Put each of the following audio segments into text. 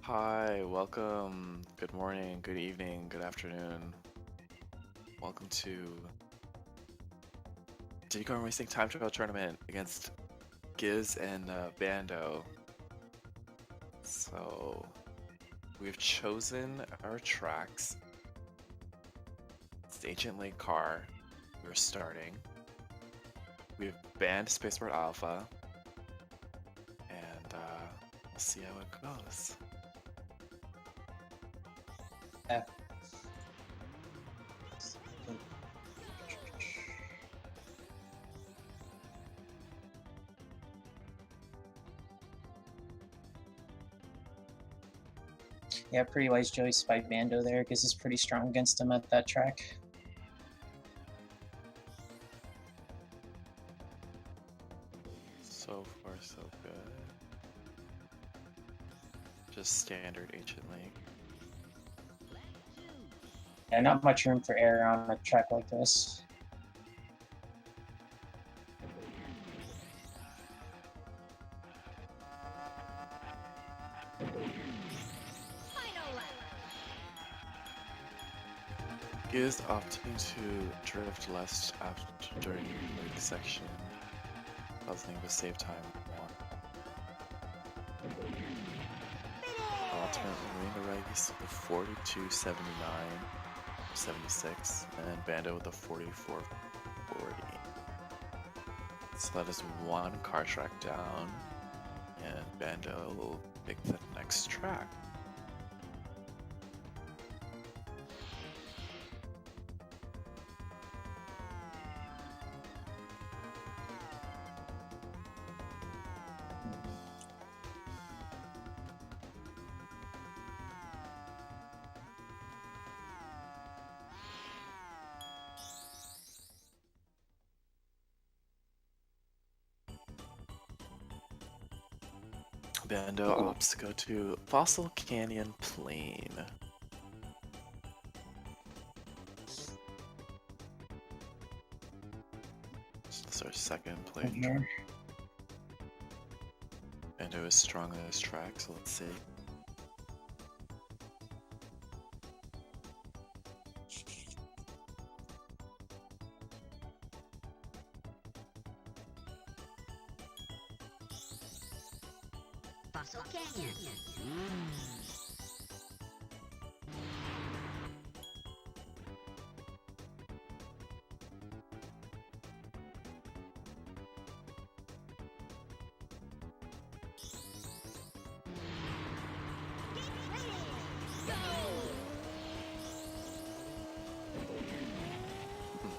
Hi, welcome. Good morning, good evening, good afternoon. Welcome to Diddy Racing Time Trial Tournament against Giz and Bando. So we've chosen our tracks. It's the Ancient Lake car. We're starting. We've banned Spaceport Alpha, and we'll see how it goes. Yeah, pretty wise choice by Bando there because it's pretty strong against him at that track. So far, so good. Just standard Ancient Lake. Yeah, not much room for error on a track like this. Giz opting to drift left after during the lake section, causing him to save time more. Ultimately winning the race with a 42.79, 76, and Bando with a 44.40. So that is one car track down, and Bando will pick the next track. Bando opts to go to Fossil Canyon Plain. This is our second play. Bando is strong on this track, so let's see. Fossil Canyon.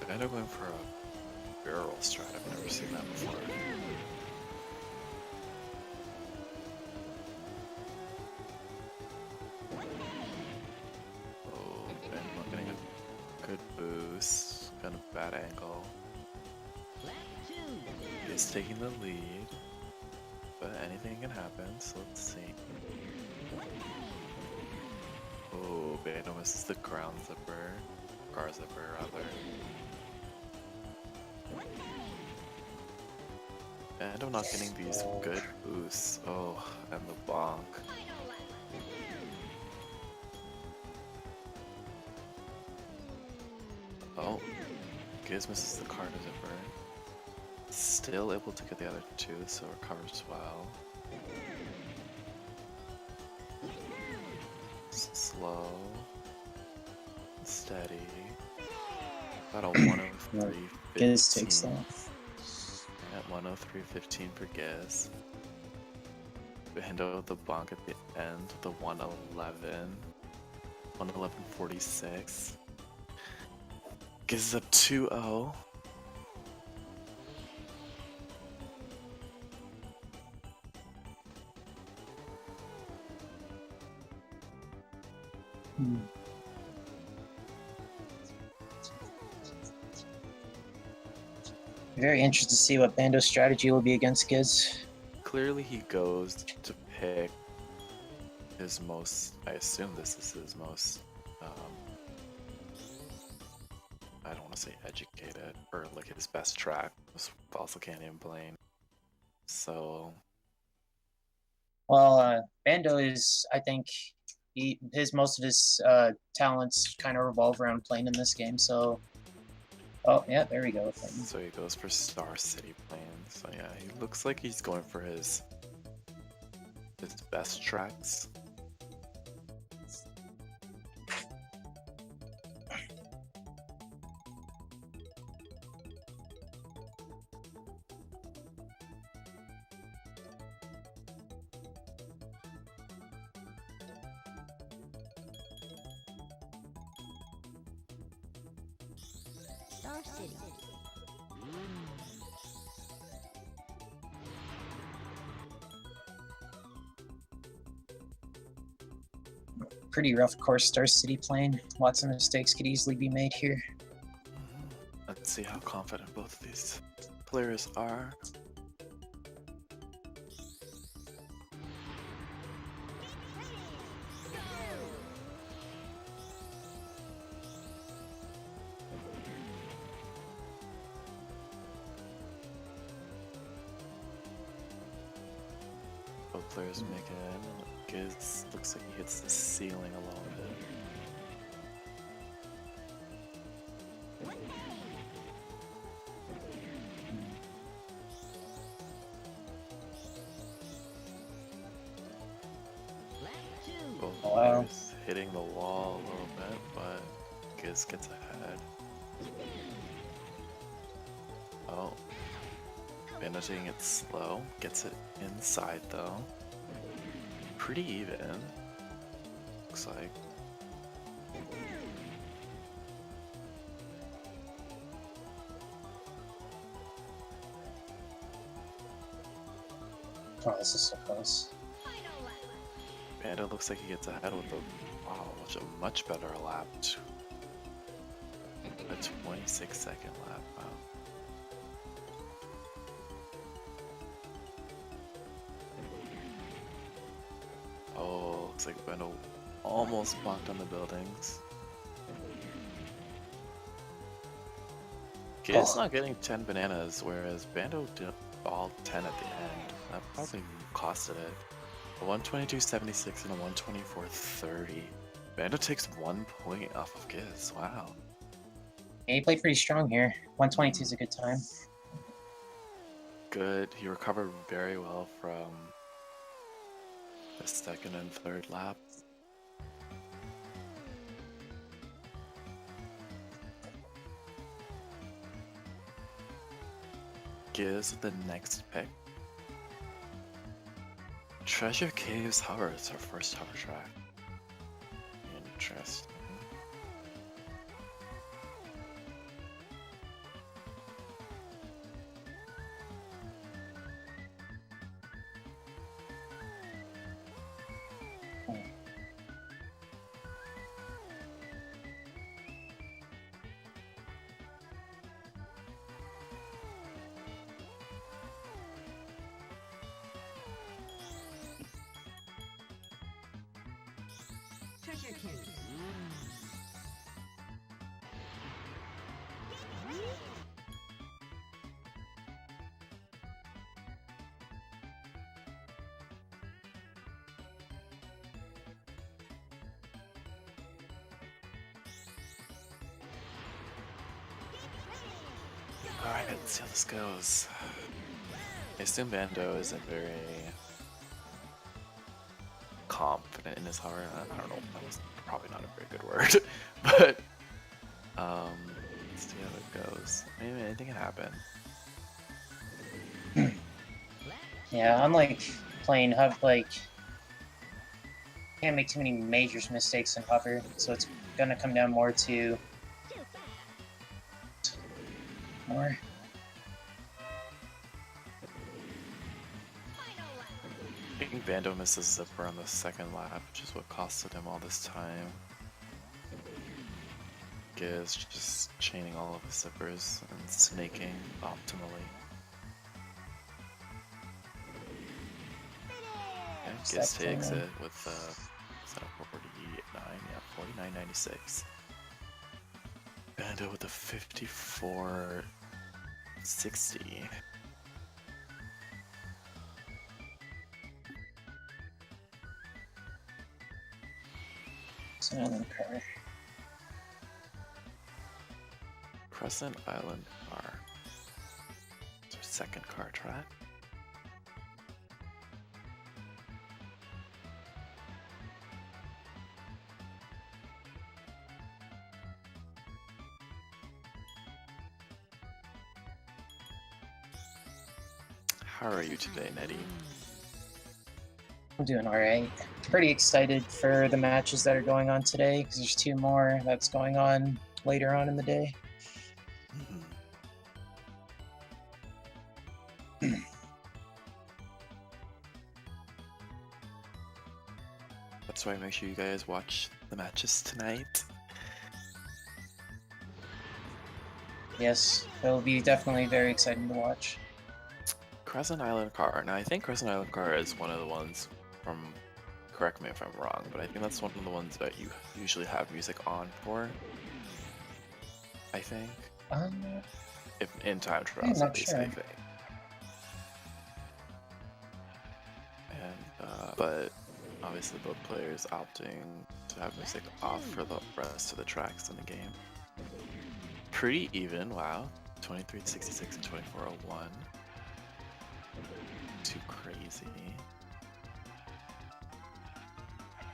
Bando going for a barrel strat. I've never seen that before. Oh, Bando getting a good boost. Got a bad angle. He's taking the lead, but anything can happen, so let's see. Oh, Bando misses the ground zipper. Car zipper, rather. Bando not getting these good boosts. Oh, and the bonk. Oh, Giz misses the car zipper. Still able to get the other two, so recovers well. Slow. Steady. About a 103.15. Giz takes that. At 103.15 for Giz. Bando with the bonk at the end, the 111. 111.46. Giz is up 2-0. Very interested to see what Bando's strategy will be against Giz. Clearly he goes to pick his most, I assume this is his most, I don't want to say educated, or like his best track, was Fossil Canyon Plain. So Well, Bando is, I think, most of his talents kind of revolve around playing in this game. So, oh yeah, there we go. So he goes for Star City Plane. So yeah, he looks like he's going for his best tracks. Star City. Pretty rough course, Star City playing. Lots of mistakes could easily be made here. Let's see how confident both of these players are. Both players make it in. Giz looks like he hits the ceiling a little bit. Both players hitting the wall a little bit, but Giz gets ahead. Oh. Bandow taking it slow, gets it inside though. Pretty even. Looks like. Oh, this is so close. Bandow looks like he gets ahead with a much better lap. A 26-second lap. Wow. Oh, looks like Bandow almost blocked on the buildings. Giz not getting 10 bananas, whereas Bandow did all 10 at the end. That probably costed it. A 122.76 and a 124.30. Bandow takes 1 point off of Giz. Wow. Yeah, he played pretty strong here. 122 is a good time. Good. He recovered very well from the second and third lap. Giz with the next pick. Treasure Caves Hover. It's our first hover track. Interesting. Treasure Cave. Alright, let's see how this goes. I assume Bandow isn't very confident in his hover. I don't know, that was probably not a very good word. But, let's see how it goes. Maybe anything can happen. Yeah, unlike playing Hover, can't make too many major mistakes in Hover, so it's gonna come down more to more. I think Bandow misses zipper on the second lap, which is what costed him all this time. Giz just chaining all of his zippers and snaking optimally. And Giz takes it with 49, yeah, 49.96. Bandow with a 54.60. Silent car. Crescent Island car. It's our second car track. How are you today, Nettie? I'm doing alright. Pretty excited for the matches that are going on today, because there's 2 more that's going on later on in the day. That's why make sure you guys watch the matches tonight. Yes, it'll be definitely very exciting to watch. Crescent Island car. Now I think Crescent Island car is one of the ones from, correct me if I'm wrong, but I think that's one of the ones that you usually have music on for. I think. If in time trials not at least, sure. I think. And but obviously both players opting to have music off for the rest of the tracks in the game. Pretty even, wow. 2366 and 2401. Too crazy.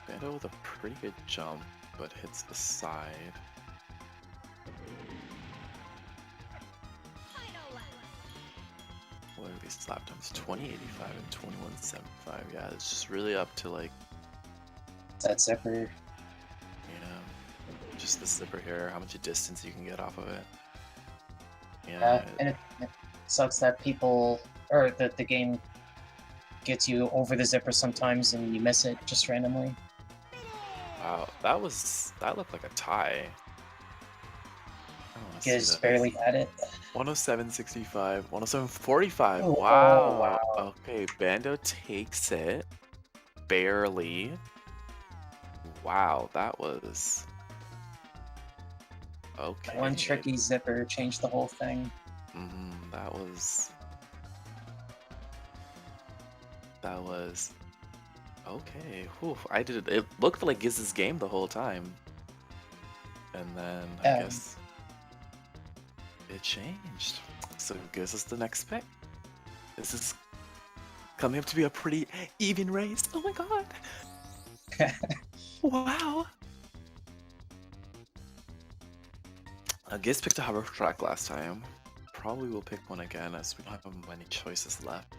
Bandow with a pretty good jump, but hits the side. What are these lap times? 2085 and 2175. Yeah, it's just really up to like, That zipper. you know, just the zipper here, how much distance you can get off of it. Yeah, And it sucks that people, or that the game gets you over the zipper sometimes and you miss it just randomly. wow, that looked like a tie. I don't wanna see Giz this. barely had it. 107.65, 107.45. Oh, Wow. wow. Okay, Bandow takes it. Barely. Wow, that was... Okay. One tricky zipper changed the whole thing. That was... Okay. Whew, I did it looked like Giz's game the whole time. And then, I guess... it changed. So Giz is the next pick. This is coming up to be a pretty even race. Oh my god. Wow. Giz picked a hover track last time. Probably will pick one again as we don't have many choices left.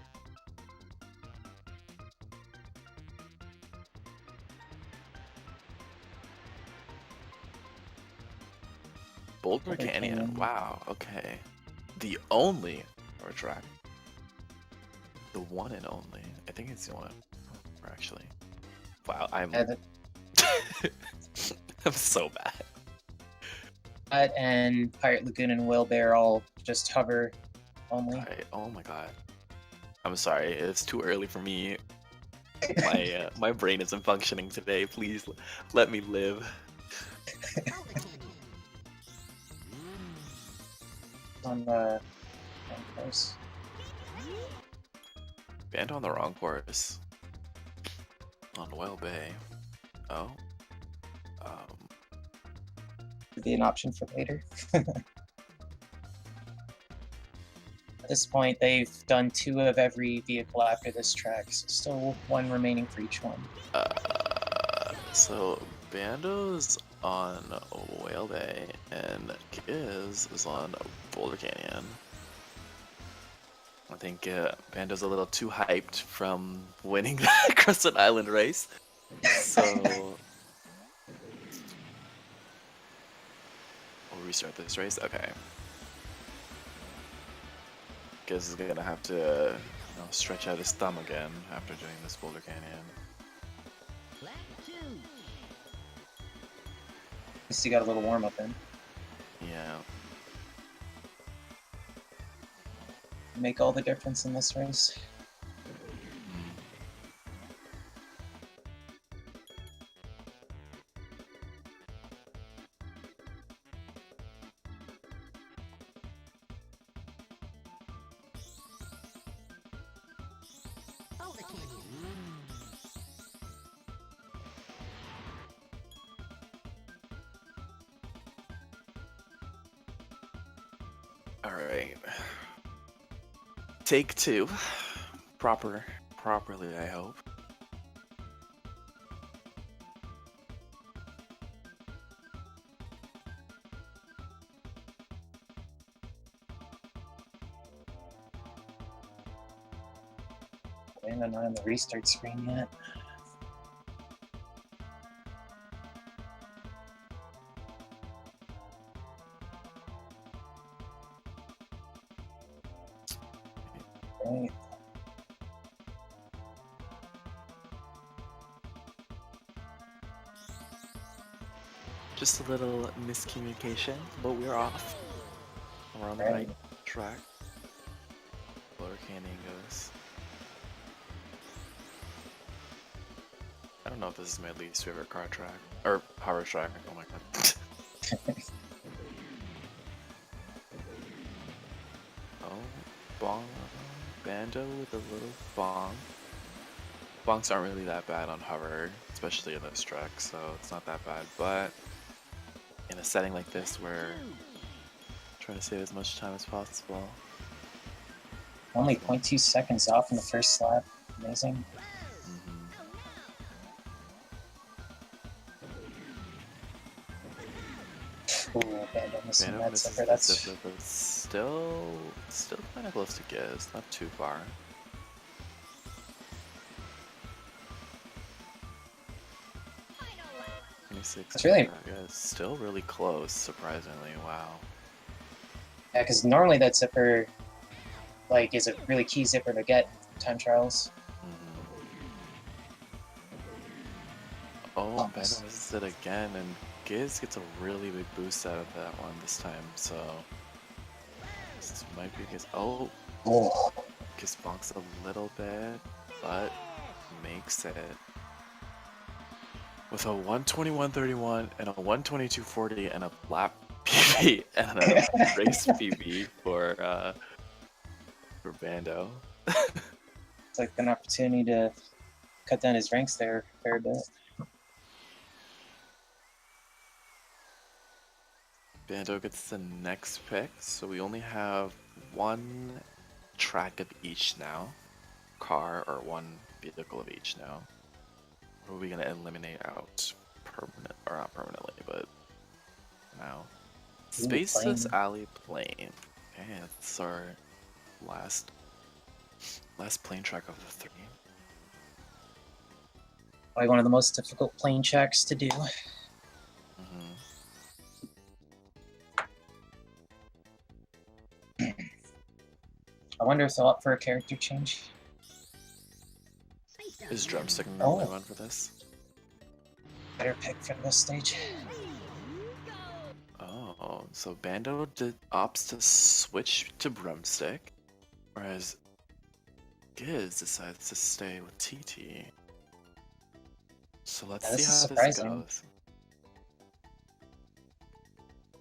Boulder Canyon. Wow, okay. The only hover track. The one and only. I think it's the one, actually. Wow, I'm I'm so bad. That and Pirate Lagoon and Whalebear all just hover only. Alright, oh my god. I'm sorry, it's too early for me. My brain isn't functioning today. Please let me live. On the course. Banned on the wrong course. On Whale Bay. Oh. Could be an option for later. At this point, they've done 2 of every vehicle after this track, so still 1 remaining for each one. So Bandow's on Whale Bay and Giz is on Boulder Canyon. I think Bandow's a little too hyped from winning that Crescent Island race. So we'll restart this race. Okay. Giz is gonna have to stretch out his thumb again after doing this Boulder Canyon. At least you got a little warm up in. Yeah. Make all the difference in this race. Alright. Take two. Properly, I hope. And I'm not on the restart screen yet. Right. Just a little miscommunication, but we're off. We're on the Right. right track. Lower Canyon goes. I don't know if this is my least favorite car track. Or hover track. Oh my god. Oh, bong. Bando with a little bong. Bonks aren't really that bad on hover, especially in this track, so it's not that bad. But in a setting like this where I'm trying to save as much time as possible. Only 0.2 seconds off in the first lap. Amazing. Ooh, Bandow missing Bandow that misses zipper. the That's zipper, but still kind of close to Giz, not too far. That's really- Yeah, still really close, surprisingly. Wow. yeah, because normally that zipper, like, is a really key zipper to get time trials. Oh, Bandow misses it again, and Giz gets a really big boost out of that one this time. So this might be Giz. Oh, Oh, Giz bonks a little bit, but makes it. With a 121.31 and a 122.40 and a lap PB and a race PB for Bandow. it's like an opportunity to cut down his ranks there a fair bit. Bandow gets the next pick, so we only have one track of each now. Car or one vehicle of each now. What are we gonna eliminate out permanent or not permanently, but now? Spaceless Alley Plane. Okay, that's our last plane track of the three. Probably one of the most difficult plane checks to do. I wonder if they'll opt for a character change. Is Drumstick the Oh. only one for this? Better pick for this stage. Oh, so Bandow opts to switch to Drumstick, whereas Giz decides to stay with TT. So let's Yeah, this see is how surprising. this goes.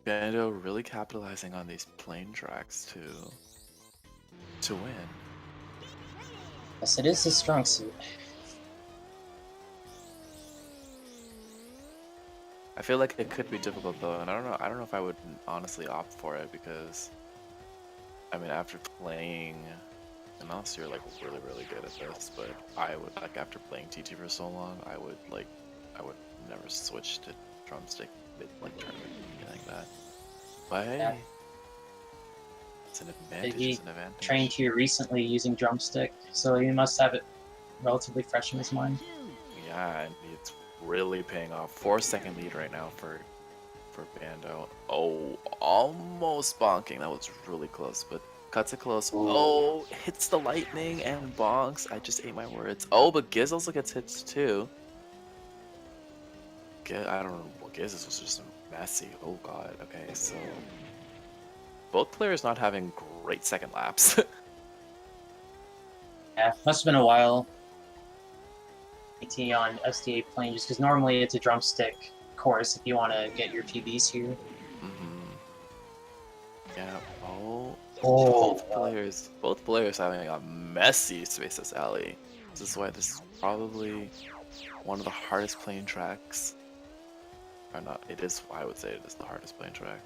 Bandow really capitalizing on these plane tracks to win. Yes, it is his strong suit. I feel like it could be difficult though, and I don't know if I would honestly opt for it because I mean after playing, unless you're like really good at this, but I would like after playing TT for so long, I would never switch to Drumstick mid like tournament or anything like that. But hey, Yeah. it's an advantage. He It's an advantage. trained here recently using Drumstick, so he must have it relatively fresh in his mind. Yeah, and it's really paying off. 4-second lead right now for Bandow. Oh, almost bonking. That was really close, but cuts it close. Ooh. Oh, hits the lightning and bonks. I just ate my words. Oh, but Giz also gets hits too. I don't know. Well, Giz was just messy. Oh god. Okay, so both players not having great second laps. Yeah, must have been a while. AT on SDA plane, just because normally it's a Drumstick course if you want to get your PBs here. Yeah. Oh. Oh, Both players having a messy Spaceless Alley. This is why this is probably one of the hardest plane tracks. Or not, it is, I would say it is the hardest plane track.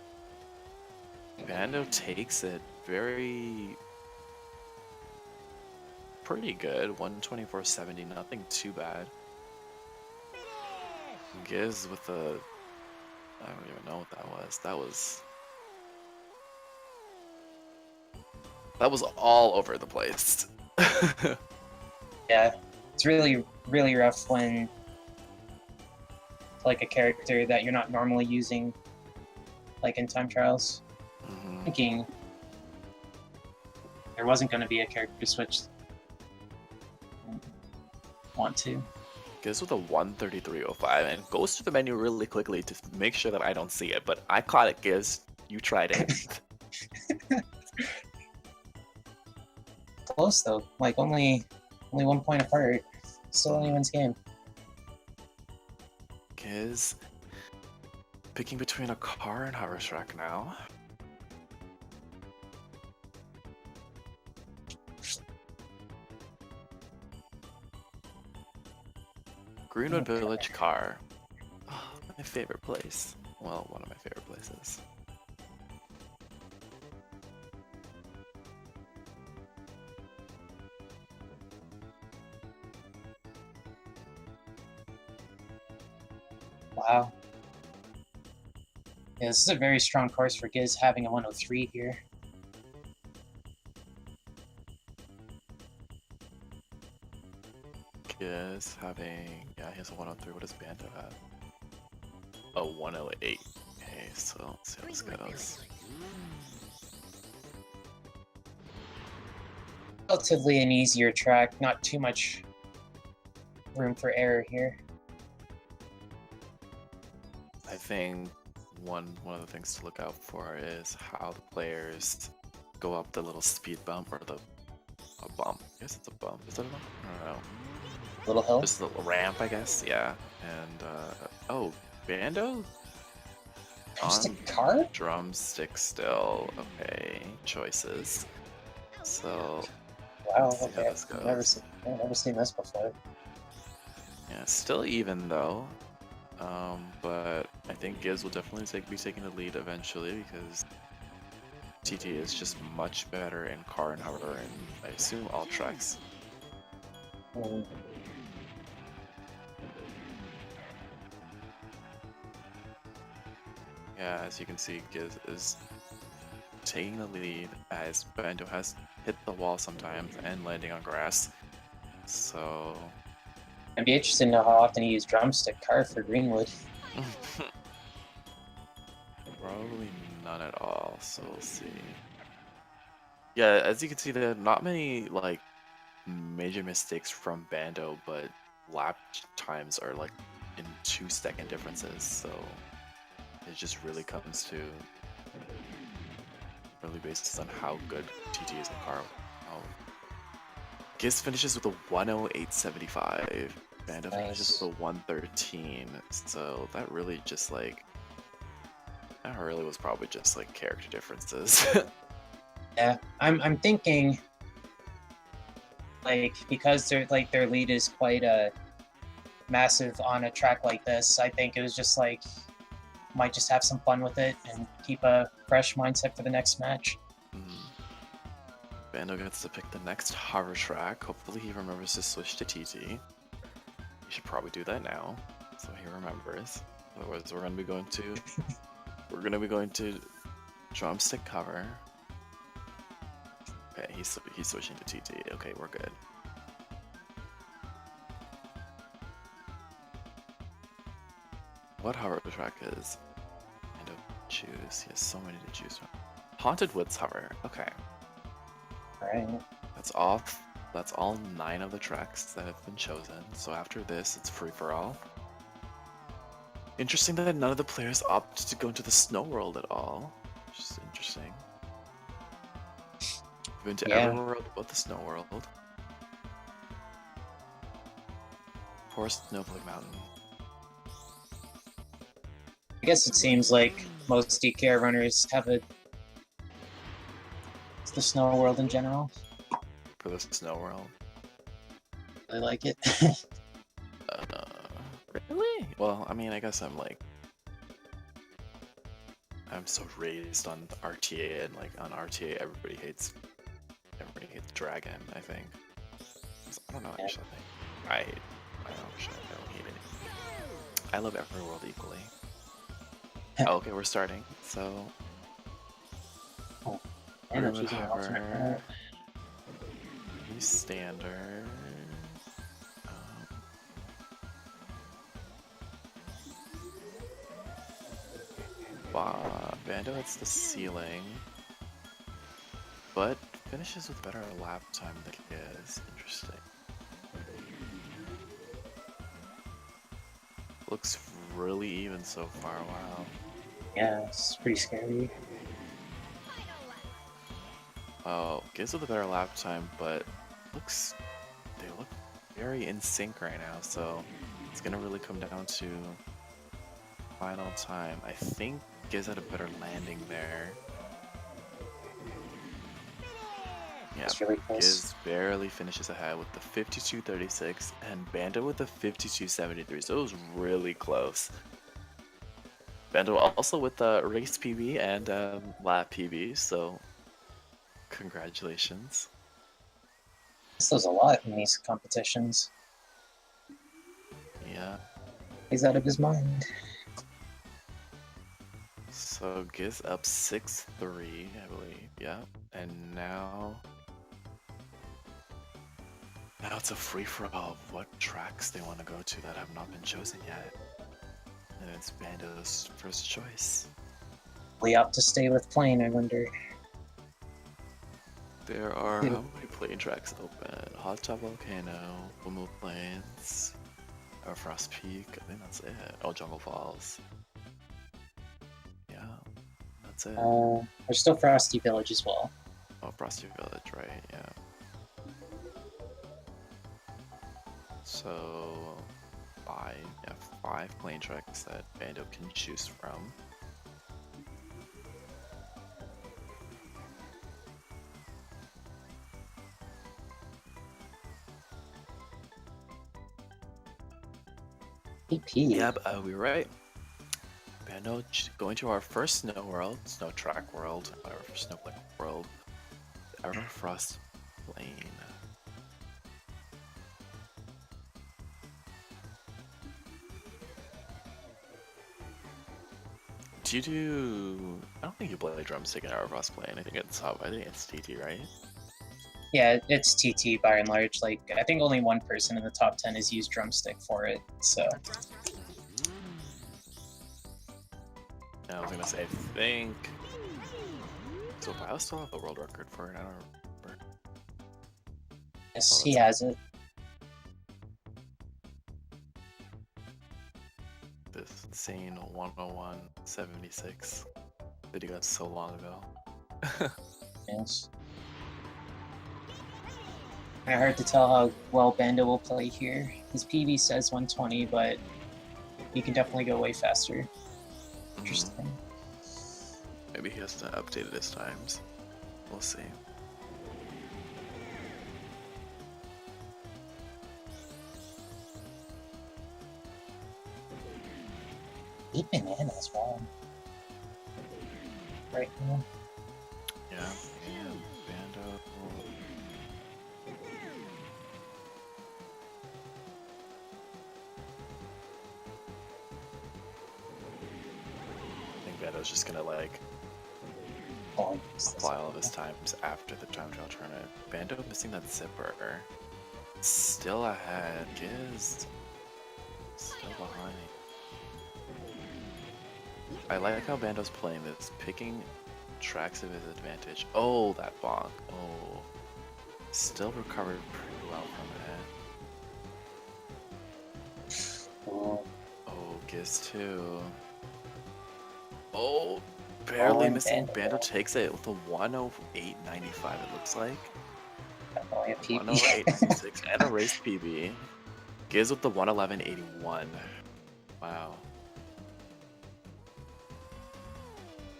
Bando takes it pretty good. 124.70, nothing too bad. Giz with a, I don't even know what that was. That was all over the place. Yeah, it's really, really rough when like a character that you're not normally using, like in time trials. Mhm. Thinking there wasn't going to be a character switch. Want to? Giz with a 133.05 and goes to the menu really quickly to make sure that I don't see it. But I caught it, Giz. You tried it. Close though, like only 1 point apart. Still anyone's game. Giz picking between a car and hover track now. Greenwood Village car. Oh, my favorite place. Well, one of my favorite places. Wow. Yeah, this is a very strong course for Giz having a 103 here. Giz having, yeah, he has a 103. What does Bandow have? A 108. Okay, so let's see how this goes. Relatively an easier track, not too much room for error here. I think one of the things to look out for is how the players go up the little speed bump or a bump. I guess it's a bump. Is it a bump? I don't know. Little hill. Just a little ramp, I guess. Yeah. And oh, Bando Just a on car? drumstick still. Okay, choices. So Wow, let's see how okay. this goes. I've never seen this before. Yeah, still even though. But I think Giz will definitely be taking the lead eventually because TT is just much better in car and hover and I assume all tracks. Mm. Yeah, as you can see, Giz is taking the lead as Bando has hit the wall sometimes and landing on grass. So I'd be interested to know how often he used drumstick car for Greenwood. probably none at all, so we'll see. Yeah, as you can see, there are not many like major mistakes from Bando, but lap times are like in 2-second differences, so it just really comes to really based on how good TT is in car. Oh. Giz finishes with a 108.75. Bando finishes with a 113. So that really just like that really was probably just like character differences. Yeah, I'm thinking like because their lead is quite massive on a track like this. I think it was just like might just have some fun with it and keep a fresh mindset for the next match. Bando gets to pick the next hover track. Hopefully he remembers to switch to TT. He should probably do that now, so he remembers. Otherwise, we're gonna be going to drumstick cover. Okay, he's switching to TT. Okay, we're good. What hover track is? And to choose. He has so many to choose from. Haunted Woods hover. Okay. All right. That's all. That's all 9 of the tracks that have been chosen. So after this, it's free for all. Interesting that none of the players opted to go into the snow world at all. Which is interesting. We've been to every world but the snow world. Poor Snowflake Mountain. I guess it seems like most DKR runners have it's the snow world in general. For the snow world. I like it. Really? Well, I mean, I guess I'm like I'm so raised on RTA, and like on RTA, everybody hates Dragon. I think. I don't know Yeah. actually. I don't hate it. I love every world equally. Okay, we're starting. So And we're she's an alternate hover. route. New standard. Bandow hits the ceiling, but finishes with better lap time than his. Interesting. Looks really even so far. Wow. Yeah, it's pretty scary. Oh, gives with a better lap time, but they look very in sync right now. So it's gonna really come down to final time. I think Giz had a better landing there. Yeah, It's really close. Giz barely finishes ahead with the 52.36 and Bandow with the 52.73, so it was really close. Bandow also with the race PB and lap PB, so congratulations. This does a lot in these competitions. Yeah. He's out of his mind. So Giz up 6-3, I believe. Yeah, and now it's a free-for-all of what tracks they want to go to that have not been chosen yet. And it's Bandow's first choice. We opt to stay with plane, I wonder. There are how many plane tracks open? Hot Top Volcano, Windmill Plains, Frost Peak. I think that's it. Oh, Jungle Falls. Yeah, that's it. There's still Frosty Village as well. Oh, Frosty Village, right? Yeah. So five plane tracks that Bandow can choose from. AP. Yep, we were right. Bandow going to our first snow world, snow track world, our snow plane world, Everfrost Plain. Do you do? I don't think you play drumstick in Everfrost Plain. I think it's hub. I think it's TT, right? Yeah, it's TT by and large. Like, I think only one person in the top 10 has used drumstick for it, so. I was gonna say, I think. So Bio still have the world record for it. I don't remember. Yes, he has it. This insane 101.76 that he got so long ago. Yes. Kinda hard to tell how well Bandow will play here. His PB says 120, but he can definitely go way faster. Interesting. Maybe he hasn't updated his times. We'll see. Eight bananas, wow. Right now. Yeah, and Bandow. I think Bandow's just gonna like apply all of his times after the time trial tournament. Bandow missing that zipper. Still ahead. Giz still behind. I like how Bandow's playing this, picking tracks of his advantage. Oh, that bonk. Oh. Still recovered pretty well from it. Oh, Giz too. Oh, barely missing. Bandow takes it with a 108.95, it looks like. Definitely a PB. 108.96 and a race PB. Giz with the 111.81. Wow.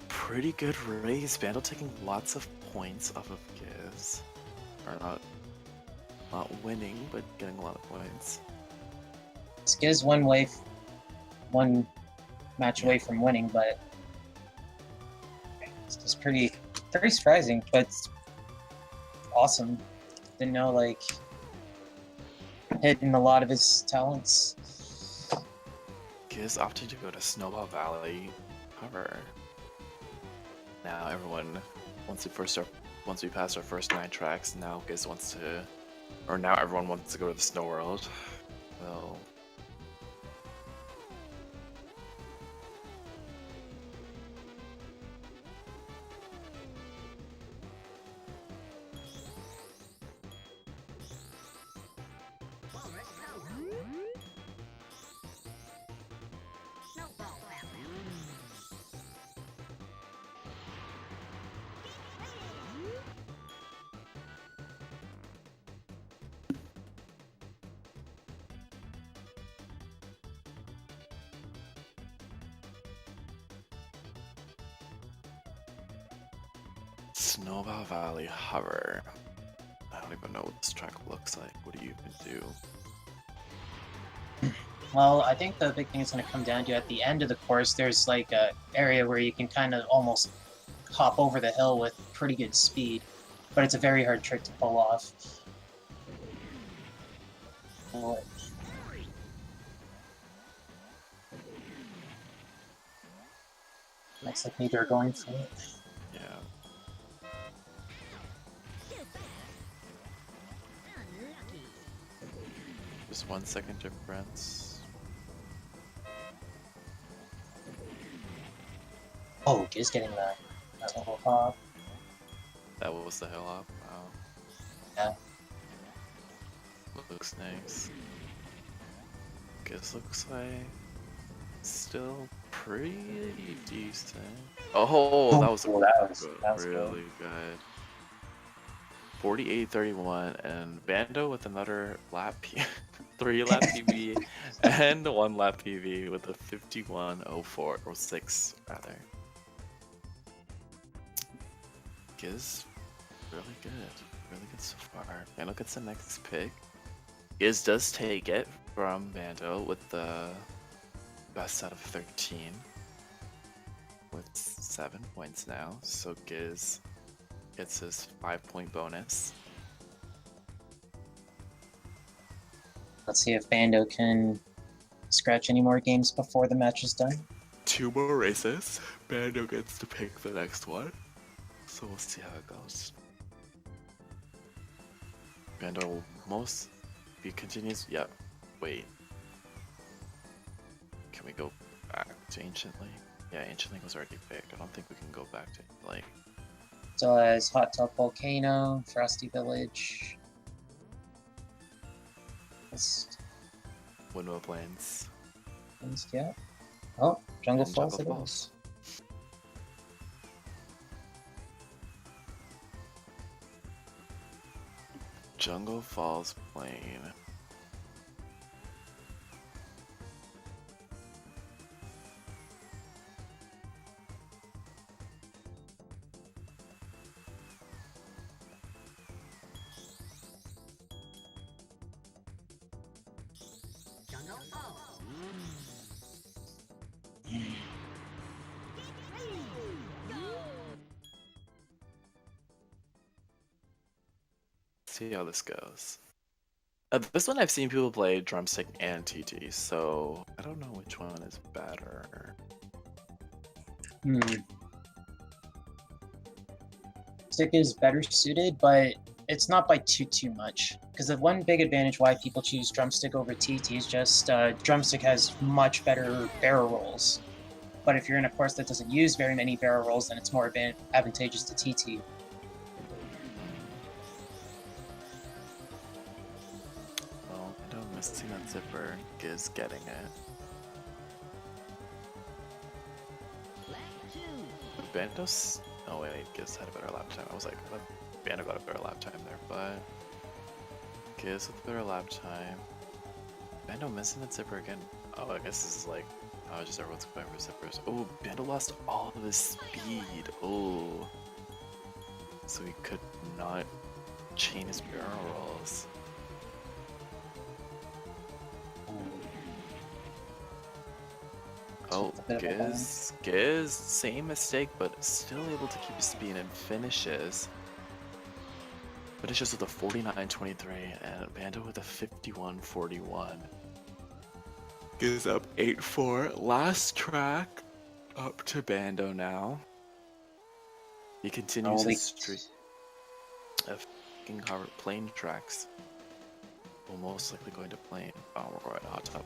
Pretty good race. Bandow taking lots of points off of Giz. Or not winning, but getting a lot of points. Skiz one match away from winning, but It's just pretty surprising, but it's awesome. Didn't know, like, hidden a lot of his talents. Giz opted to go to Snowball Valley cover. Now everyone, once we pass our first 9 tracks, now Giz wants to, or now everyone wants to go to the Snow World. Well, Snowball Valley. Snowball Valley hover. I don't even know what this track looks like. What do you even do? Well, I think the big thing is going to come down to at the end of the course, there's like a area where you can kind of almost hop over the hill with pretty good speed, but it's a very hard trick to pull off. Oh, looks like neither are going for it. Yeah. Unlucky. Just 1 second difference. Oh, Giz getting that little hop. That was the hill hop. Wow. Yeah. Looks nice. Guess looks like still pretty decent. Oh, that was really good. 48-31, and Bando with another lap 3 lap PB and 1 lap PB with a 51.04 or 6 rather. Giz really good so far. Bando gets the next pick. Giz does take it from Bando with the best out of 13 with 7 points now. So Giz gets his 5-point bonus. Let's see if Bando can scratch any more games before the match is done. 2 more races. Bando gets to pick the next one. So we'll see how it goes. Bando if he continues, yeah, wait. Can we go back to Ancient Lake? Yeah, Ancient Lake was already picked. I don't think we can go back to Lake. So as Hot Tub Volcano, Frosty Village. Windmill Plains. Yeah. Oh, Jungle And Falls. Jungle It Falls. is. Jungle Falls Plain. Jungle Falls. See how this goes. This one I've seen people play drumstick and TT, so I don't know which one is better. Stick is better suited, but it's not by too much. Because the one big advantage why people choose drumstick over TT is just drumstick has much better barrel rolls. But if you're in a course that doesn't use very many barrel rolls, then it's more advantageous to TT. Well, I don't missing that zipper. Giz getting it. Bandos. Oh wait, Giz had a better lap time. I was like, I thought Bando got a better lap time there, but Giz with a better lap time. Bando missing that zipper again. Oh, I guess this is like, oh, just everyone's going for zippers. Oh, Bando lost all of his speed. Oh, so he could not chain his barrel rolls. Oh, with a bit of a bang. Giz, same mistake, but still able to keep his speed and finishes. Finishes with a 49.23 and Bandow with a 51.41. Giz up 8-4. Last track up to Bandow now. He continues Holy- his streak of fucking Harvard plane tracks. We're most likely going to plane. Oh, we're going to hot tub.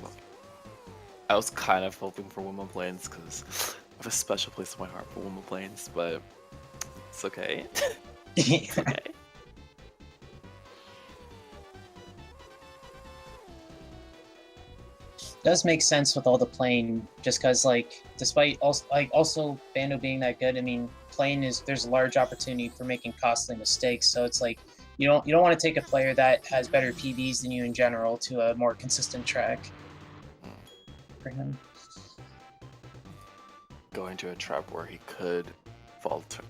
I was kind of hoping for Women Plains because I have a special place in my heart for Women Plains, but it's okay. It's okay. Does make sense with all the plane, just because like despite also Bando being that good, I mean plane is there's a large opportunity for making costly mistakes, so it's like you don't want to take a player that has better PBs than you in general to a more consistent track for him. Going to a trap where he could falter.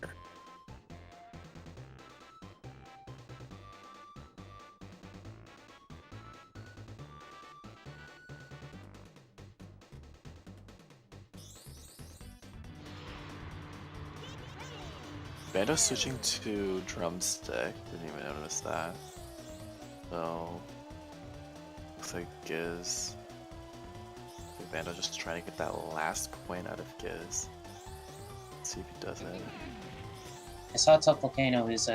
Bando switching to drumstick. Didn't even notice that. So looks like Giz. Bando just trying to get that last point out of Giz. Let's see if he does it. I saw Top Volcano is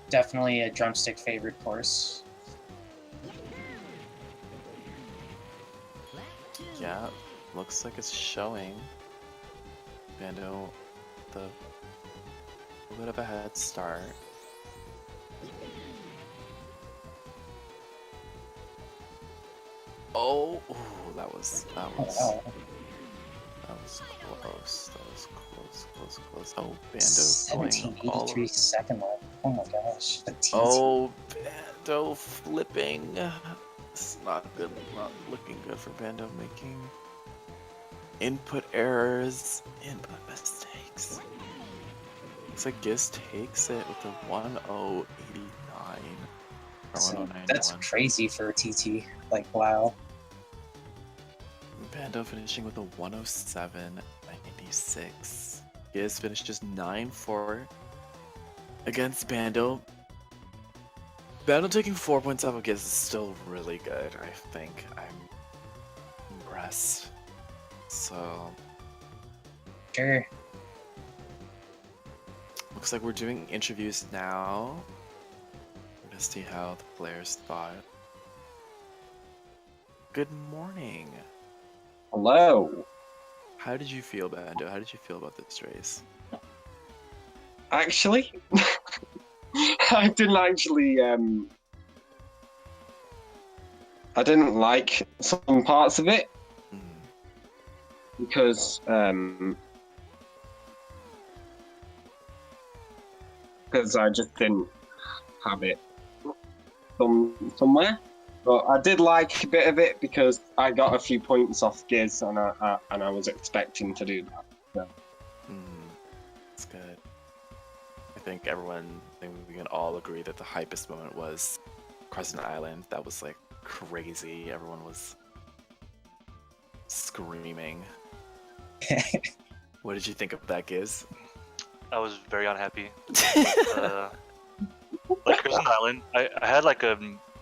definitely a drumstick favorite course. Yeah, looks like it's showing. Bando the a bit of a head start. Oh, ooh, that was Wow. close. Oh, Bando going all 1783 second lap. Oh my gosh. The TT. Oh, Bando flipping. It's not good. Not looking good for Bando making input errors, input mistakes. Looks like Giz takes it with a 1089 or So 1091. that's crazy for a TT. Like, wow. Bando finishing with a 107.96. Giz finishes 9-4 against Bando. Bando taking 4 points off of Giz is still really good, I think. I'm impressed. So, Sure. looks like we're doing interviews now. We're gonna see how the players thought. Good morning. Hello. How did you feel, Bando? How did you feel about this race? Actually, I didn't actually. I didn't like some parts of it Mm. because I just didn't have it somewhere. But I did like a bit of it because I got a few points off Giz, and I was expecting to do that. That's good. I think we can all agree that the hypest moment was Crescent Island. That was like crazy. Everyone was screaming. What did you think of that, Giz? I was very unhappy. Like Crescent Island, I had like a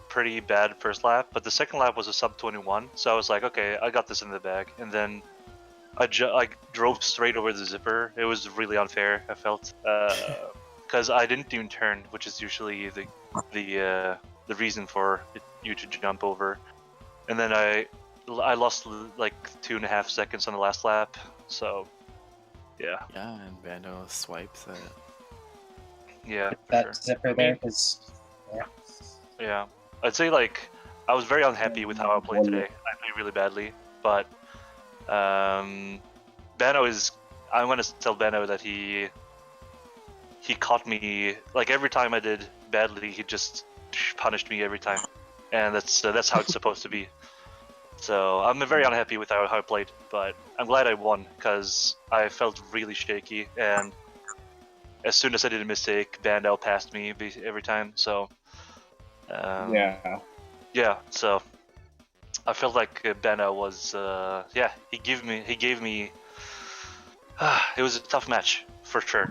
pretty bad first lap, but the second lap was a sub 21, so I was like, okay, I got this in the bag. And then I drove straight over the zipper. It was really unfair, I felt, because I didn't even turn, which is usually the reason for you to jump over. And then I lost like 2.5 seconds on the last lap, so yeah. Yeah, and Bando swipes it. Yeah, for That sure. zipper there, because Yeah, I'd say like I was very unhappy with how I played today. I played really badly, but Banno is. I'm gonna tell Banno that he caught me like every time I did badly. He just punished me every time, and that's how it's supposed to be. So I'm very unhappy with how I played, but I'm glad I won because I felt really shaky, and as soon as I did a mistake, Bando passed me every time. So. Yeah. Yeah, so I felt like Bandow was yeah, he gave me it was a tough match for sure.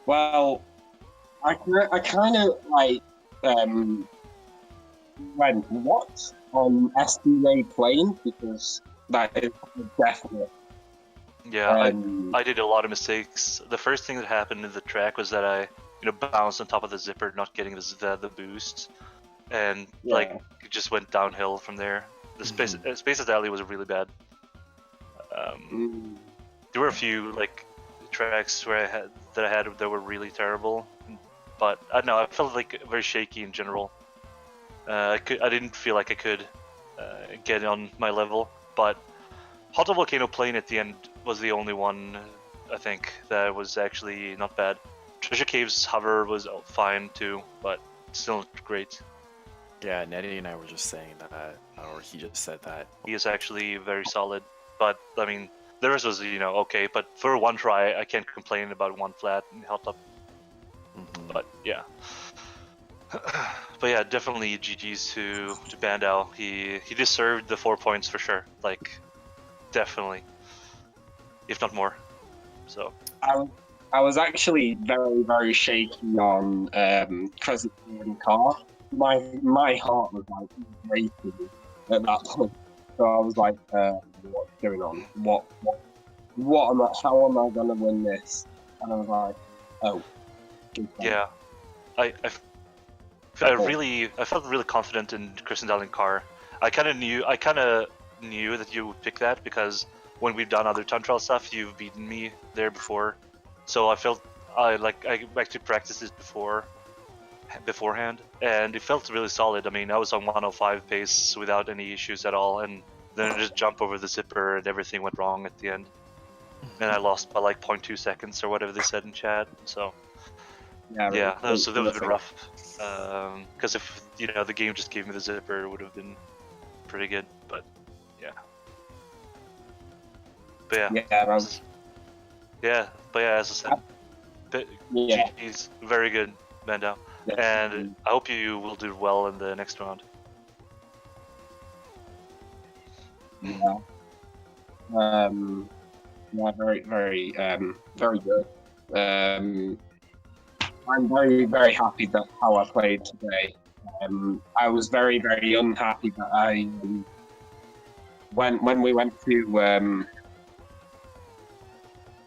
Well, I kind of like went what on SDA playing because that is definite. Yeah, I did a lot of mistakes. The first thing that happened in the track was that I bounced on top of the zipper, not getting the boost, and like it just went downhill from there. The Space's alley was really bad. There were a few like tracks where I had that were really terrible, but I don't know. I felt like very shaky in general. I didn't feel like I could get on my level, but Hot Tub Volcano playing at the end was the only one I think that was actually not bad. Treasure Cave's hover was fine too, but still not great. Yeah, Nettie and I were just saying that, or he just said that. He is actually very solid, but I mean, the rest was okay. But for one try, I can't complain about one flat in Hot Tub. But yeah. But yeah, definitely GG's to Bandow. He deserved the 4 points for sure. Like, definitely, if not more. So I was actually very shaky on Crescent car. My heart was like racing at that point. So I was like, what's going on? What am I? How am I gonna win this? And I was like, oh. Yeah, I felt really confident in Kristen Darling Carr. I kind of knew that you would pick that because when we've done other time trial stuff, you've beaten me there before. So I felt I actually practiced this beforehand, and it felt really solid. I mean, I was on 105 pace without any issues at all, and then I just jumped over the zipper and everything went wrong at the end. And I lost by like 0.2 seconds or whatever they said in chat. So yeah, that was a bit rough. Because if the game just gave me the zipper, it would have been pretty good. But yeah. But yeah, as I said, GG's very good, Bandow, and I hope you will do well in the next round. Yeah. Yeah, very good. I'm very happy that how I played today. I was very unhappy that I when we went to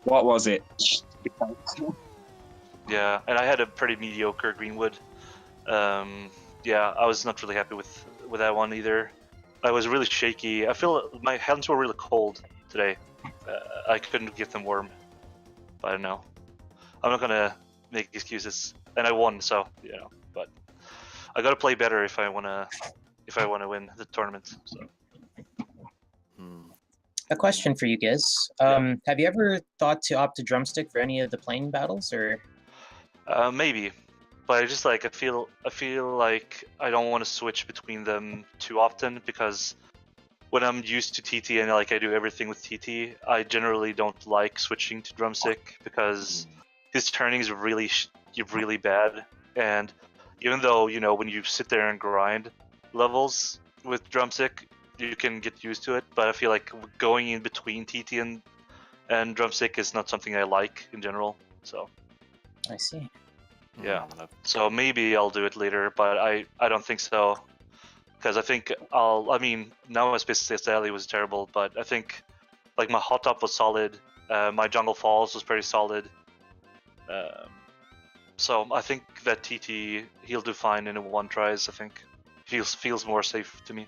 what was it? Yeah, and I had a pretty mediocre Greenwood. Yeah, I was not really happy with that one either. I was really shaky. I feel my hands were really cold today. I couldn't get them warm. But I don't know. I'm not gonna make excuses. And I won, so But I gotta play better if I wanna win the tournament. So. A question for you, Giz. Have you ever thought to opt to drumstick for any of the plane battles, or? Maybe, but I just I feel like I don't want to switch between them too often because when I'm used to TT and I do everything with TT, I generally don't like switching to drumstick because his turning is really bad. And even though when you sit there and grind levels with drumstick, you can get used to it, but I feel like going in between TT and drumstick is not something I like in general. So I see. Yeah, so maybe I'll do it later, but I don't think so, because I think I mean, now my Space Alley was terrible, but I think my Hot Top was solid, my Jungle Falls was pretty solid, so I think that TT he'll do fine in a one tries. I think feels more safe to me.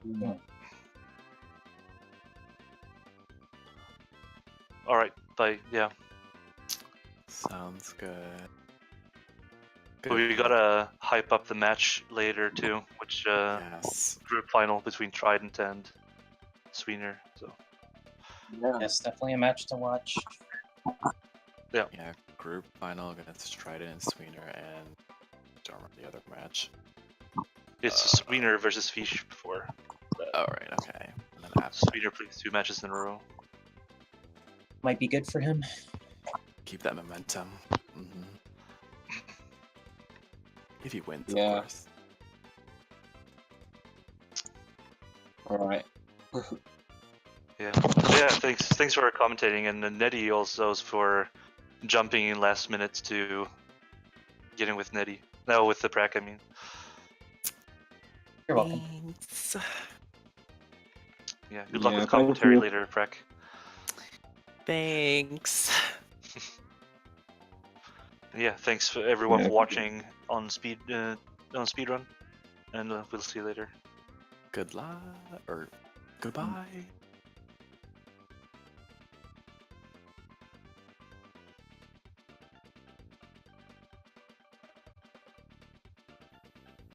Yeah. All right, bye. Yeah. Sounds good. We gotta hype up the match later too, which group final between Trident and Sweener. So Yes, definitely a match to watch. Yeah, group final against Trident and Sweener, and don't remember the other match. It's Sweener versus Fish before. Oh right, okay. And then Sweener plays 2 matches in a row. Might be good for him. Keep that momentum. If he wins, Yeah. of course. Alright. Yeah. Yeah. Thanks for commentating, and then Nettie also for jumping in last minute to get in with Nettie. No, with the Prac, I mean. You're welcome. Thanks. Yeah. Good luck Yeah, with thank commentary you. later, Prac. Thanks. Yeah. Thanks for everyone Yeah. for watching on Speedrun, and we'll see you later. Good luck or goodbye.